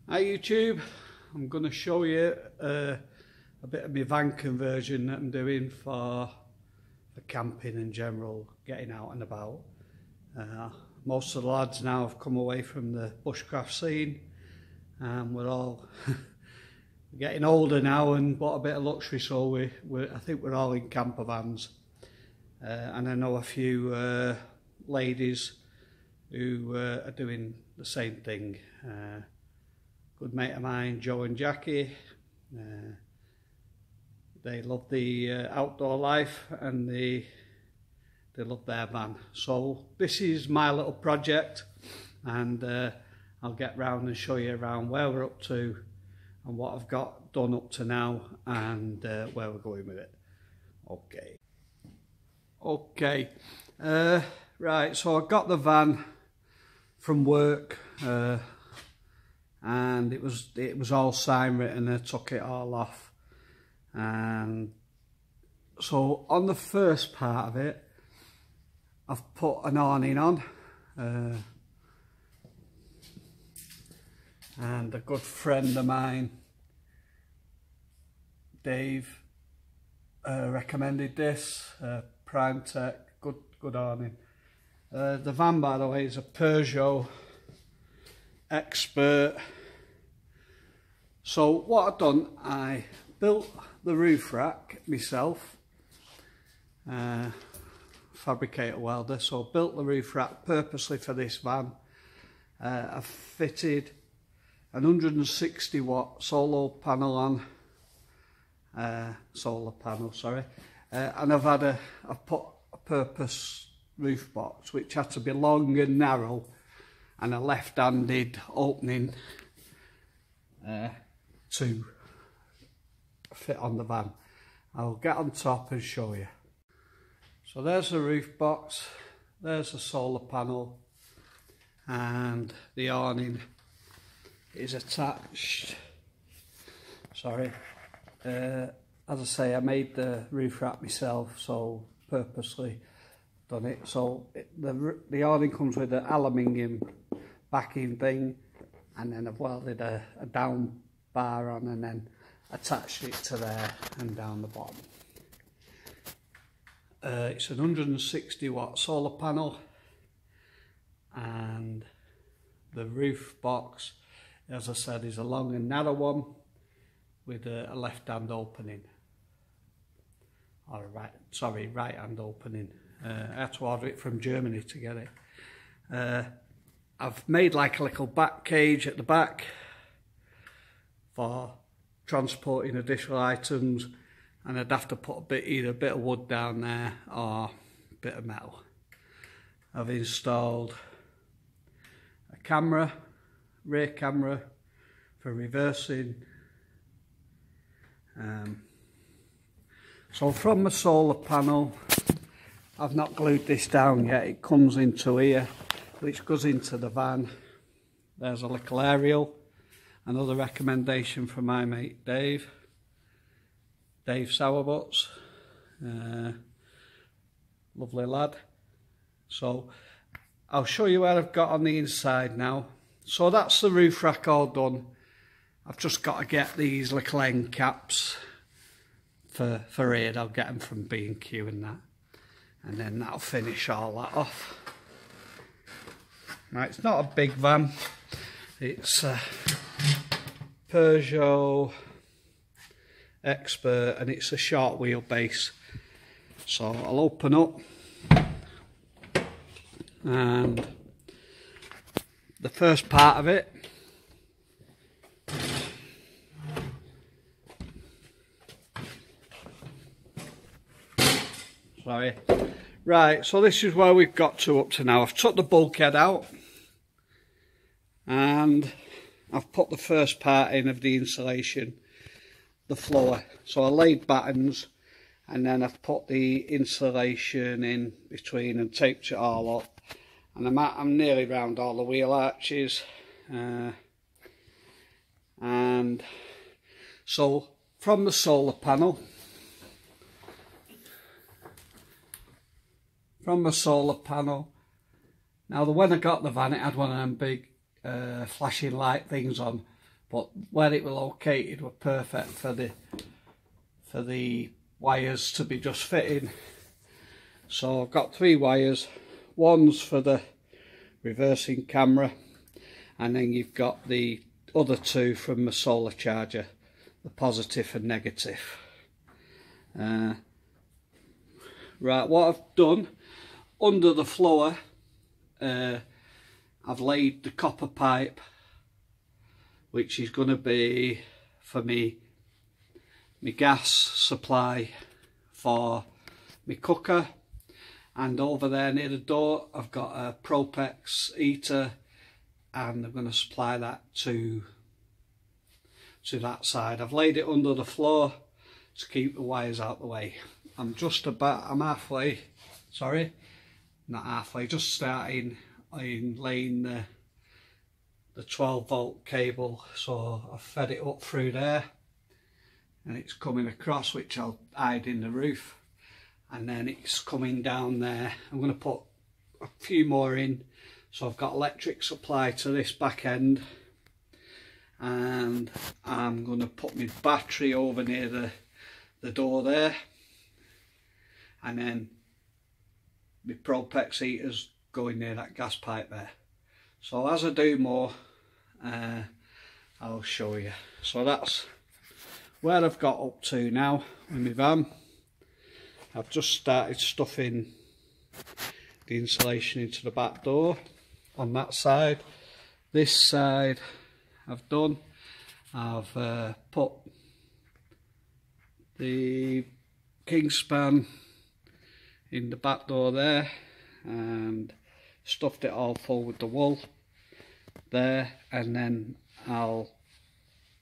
Hi YouTube, I'm going to show you a bit of my van conversion that I'm doing for camping in general, getting out and about. Most of the lads now have come away from the bushcraft scene, and we're all getting older now and bought a bit of luxury, so I think we're all in camper vans. And I know a few ladies who are doing the same thing. Good mate of mine, Joe and Jackie, they love the outdoor life and they love their van. So this is my little project, and I'll get round and show you around where we're up to and what I've got done up to now, and where we're going with it. Okay, right, so I got the van from work, and it was all sign written. I took it all off, and so on the first part of it I've put an awning on, and a good friend of mine, Dave, recommended this, Prime Tech, good awning. The van, by the way, is a Peugeot Expert. So what I've done, I built the roof rack myself, fabricator welder, so built the roof rack purposely for this van. I've fitted an 160 watt solar panel on, and I've put a purpose roof box which had to be long and narrow, and a left-handed opening to fit on the van. I'll get on top and show you. So there's the roof box, there's the solar panel, and the awning is attached. Sorry, as I say, I made the roof rack myself, so purposely done it. So the awning comes with an aluminium backing thing, and then I've welded a down bar on and then attached it to there and down the bottom. It's an 160 watt solar panel, and the roof box, as I said, is a long and narrow one with a left hand opening, or right hand opening. I had to order it from Germany to get it. I've made like a little back cage at the back for transporting additional items, and I'd have to put either a bit of wood down there or a bit of metal. I've installed a camera, rear camera for reversing. So from the solar panel, I've not glued this down yet, it comes into here, which goes into the van. There's a little aerial, another recommendation from my mate Dave Sourbuts, lovely lad. So I'll show you where I've got on the inside now. So that's the roof rack all done. I've just got to get these little end caps for here. I'll get them from B&Q and that, and then that'll finish all that off. Right, it's not a big van, it's a Peugeot Expert, and it's a short wheelbase. So I'll open up, and the first part of it, right, so this is where we've got to up to now. I've took the bulkhead out and I've put the first part in of the insulation, the floor. So I laid battens, and then I've put the insulation in between and taped it all up, and I'm nearly round all the wheel arches, and so from the solar panel, now when I got the van, it had one of them big flashing light things on, but where it was located were perfect for the wires to be just fitting. So I've got 3 wires. One's for the reversing camera, and then you've got the other 2 from the solar charger, the positive and negative. Right, what I've done under the floor, I've laid the copper pipe, which is going to be for me gas supply for my cooker. And over there near the door I've got a Propex heater, and I'm going to supply that to that side. I've laid it under the floor to keep the wires out the way. I'm halfway, sorry, not halfway, just starting in laying the 12 volt cable. So I've fed it up through there and it's coming across, which I'll hide in the roof, and then it's coming down there. I'm going to put a few more in, so I've got electric supply to this back end, and I'm going to put my battery over near the door there, and then my Propex heaters going near that gas pipe there. So as I do more, I'll show you. So that's where I've got up to now with my van. I've just started stuffing the insulation into the back door on that side. This side I've done. I've put the Kingspan in the back door there and stuffed it all full with the wool there, and then I'll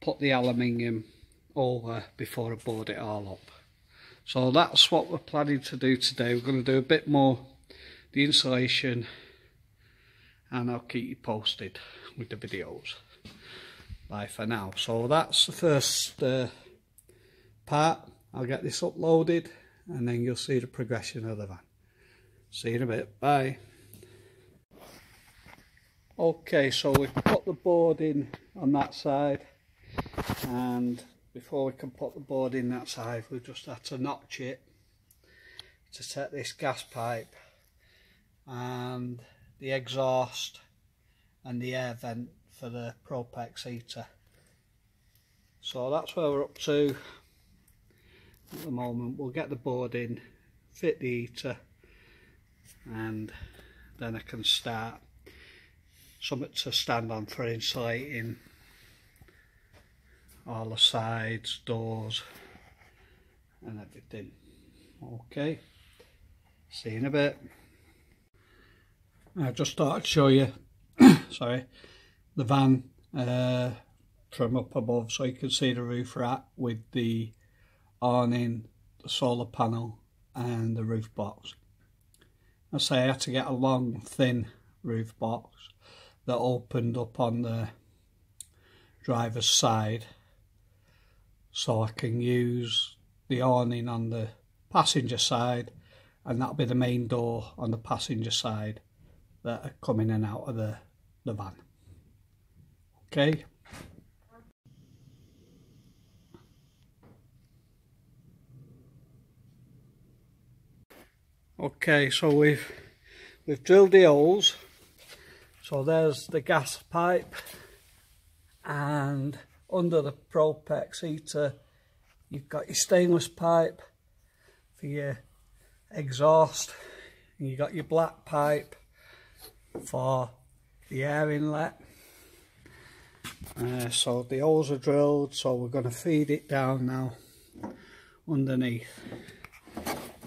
put the aluminium over before I board it all up. So that's what we're planning to do today. We're going to do a bit more the insulation, and I'll keep you posted with the videos. Bye for now. So that's the first part. I'll get this uploaded and then you'll see the progression of the van. See you in a bit. Bye. Okay, so we've put the board in on that side, and before we can put the board in that side, we just have to notch it to set this gas pipe and the exhaust and the air vent for the Propex heater. So that's where we're up to at the moment. We'll get the board in, fit the heater, and then I can start something to stand on for insulating all the sides, doors and everything. Okay, see you in a bit. I just thought I'd show you sorry, the van from up above, so you can see the roof rack with the awning, the solar panel and the roof box. I say I had to get a long thin roof box that opened up on the driver's side, so I can use the awning on the passenger side, and that'll be the main door on the passenger side that are coming in and out of the van. Okay. Okay, so we've drilled the holes. So there's the gas pipe, and under the Propex heater you've got your stainless pipe for your exhaust, and you've got your black pipe for the air inlet. So the holes are drilled, so we're going to feed it down now underneath.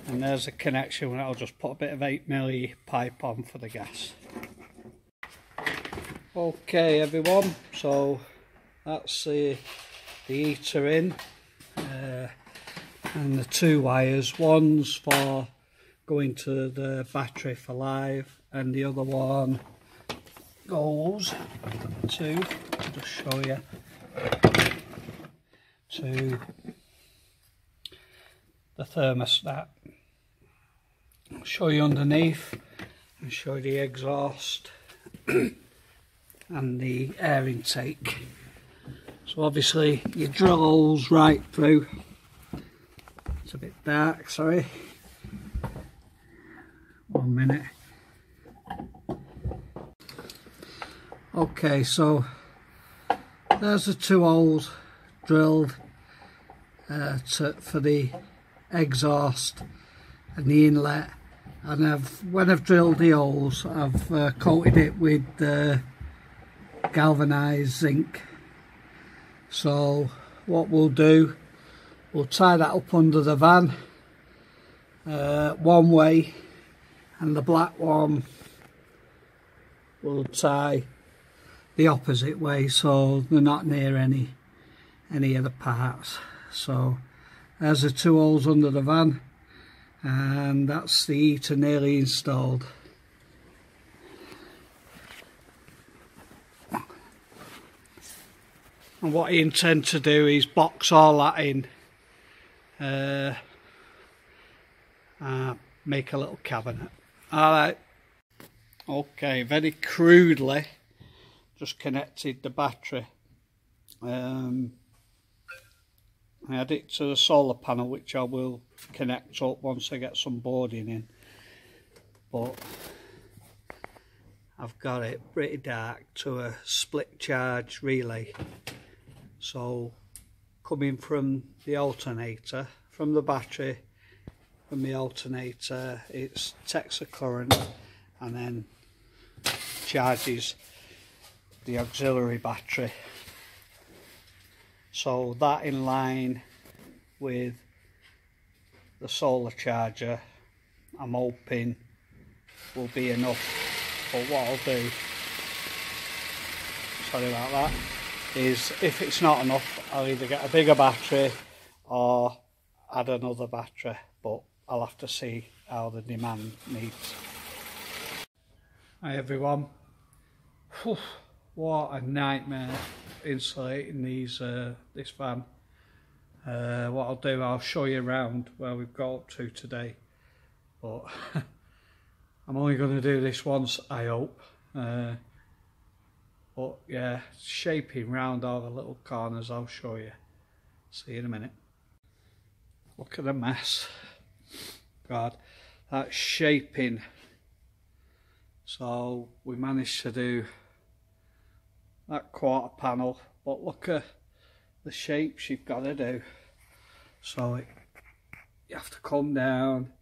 And there's a connection where I'll just put a bit of 8mm pipe on for the gas. Okay everyone, so that's the heater in, and the 2 wires. One's for going to the battery for live, and the other one goes to, I'll just show you, to the thermostat. I'll show you underneath and show you the exhaust and the air intake. So obviously you drill holes right through. It's a bit dark, sorry. 1 minute. Okay, so there's the 2 holes drilled for the exhaust and the inlet, and when I've drilled the holes, I've coated it with galvanised zinc. So what we'll do, we'll tie that up under the van one way, and the black one will tie the opposite way, so they're not near any of the parts. So there's the 2 holes under the van, and that's the heater nearly installed. And what I intend to do is box all that in, make a little cabinet. Alright, okay, very crudely just connected the battery. I had it to the solar panel, which I will connect up once I get some boarding in, but I've got it pretty dark to a split charge relay. So coming from the alternator, from the battery, from the alternator, it takes a current and then charges the auxiliary battery. So that, in line with the solar charger, I'm hoping will be enough. But what I'll do, sorry about that, is if it's not enough, I'll either get a bigger battery or add another battery, but I'll have to see how the demand needs. Hi everyone. Whew, what a nightmare insulating this van. What I'll do, I'll show you around where we've got up to today, but I'm only going to do this once, I hope. But yeah, shaping round all the little corners, I'll show you. See you in a minute. Look at the mess. God, that's shaping. So we managed to do that quarter panel, but look at the shapes you've got to do. So you have to come down.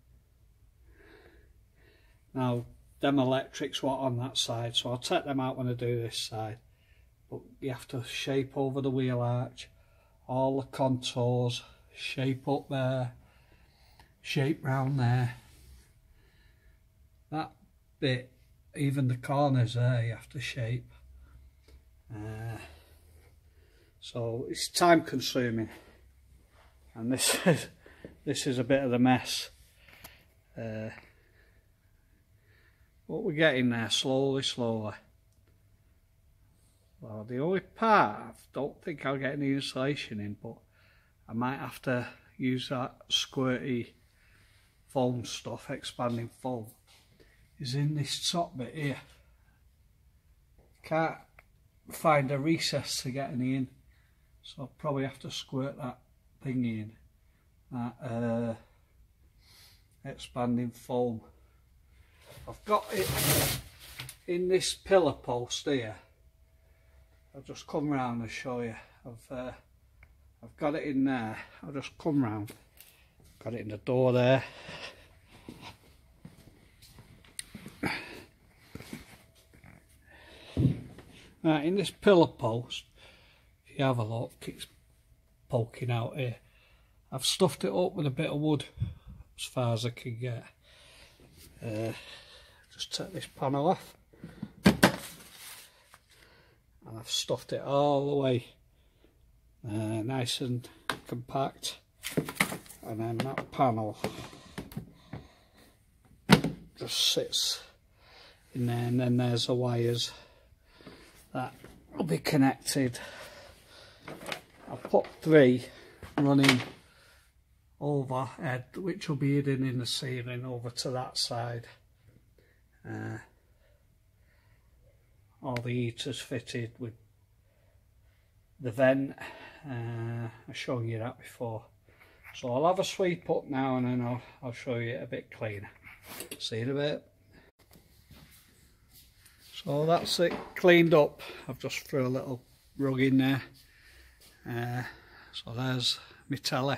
Now them electrics were on that side, so I'll take them out when I do this side, but you have to shape over the wheel arch, all the contours, shape up there, shape round there, that bit, even the corners there you have to shape. So it's time consuming, and this is a bit of the mess, but we're getting there slowly. Well, the only part, I don't think I'll get any insulation in, but I might have to use that squirty foam stuff, expanding foam, is in this top bit here. Can't find a recess to get any in, so I'll probably have to squirt that thing in, that expanding foam. I've got it in this pillar post here. I'll just come round and show you. I've got it in there. I'll just come round. Got it in the door there. Right, in this pillar post, if you have a look, it's poking out here. I've stuffed it up with a bit of wood as far as I can get. Just take this panel off, and I've stuffed it all the way, nice and compact, and then that panel just sits in there, and then there's the wires that will be connected. I've put 3 running overhead, which will be hidden in the ceiling over to that side. All the heaters fitted with the vent. I've shown you that before. So I'll have a sweep up now and then I'll show you it a bit cleaner. See you in a bit. So that's it cleaned up. I've just threw a little rug in there. So there's my telly,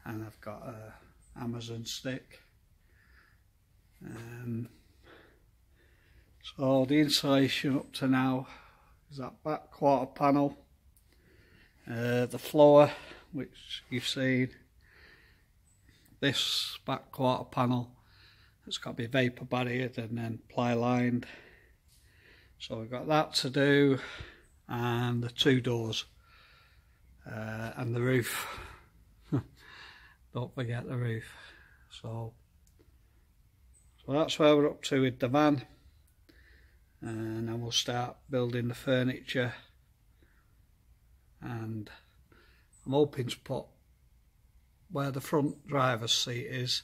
and I've got a Amazon stick. So the insulation up to now is that back quarter panel, the floor which you've seen, this back quarter panel, it's got to be vapour barriered and then ply lined. So we've got that to do, and the two doors, and the roof. Don't forget the roof. So that's where we're up to with the van, and then we'll start building the furniture. And I'm hoping to put where the front driver's seat is,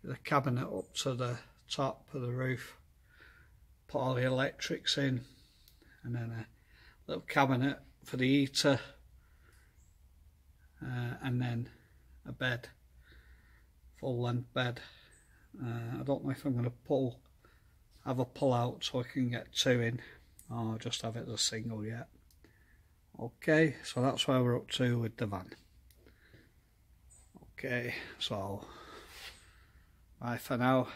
the cabinet up to the top of the roof, put all the electrics in, and then a little cabinet for the heater, and then a bed, full length bed. I don't know if I'm going to have a pull out so I can get two in, or just have it as a single yet. Okay, so that's where we're up to with the van. Okay, so bye for now.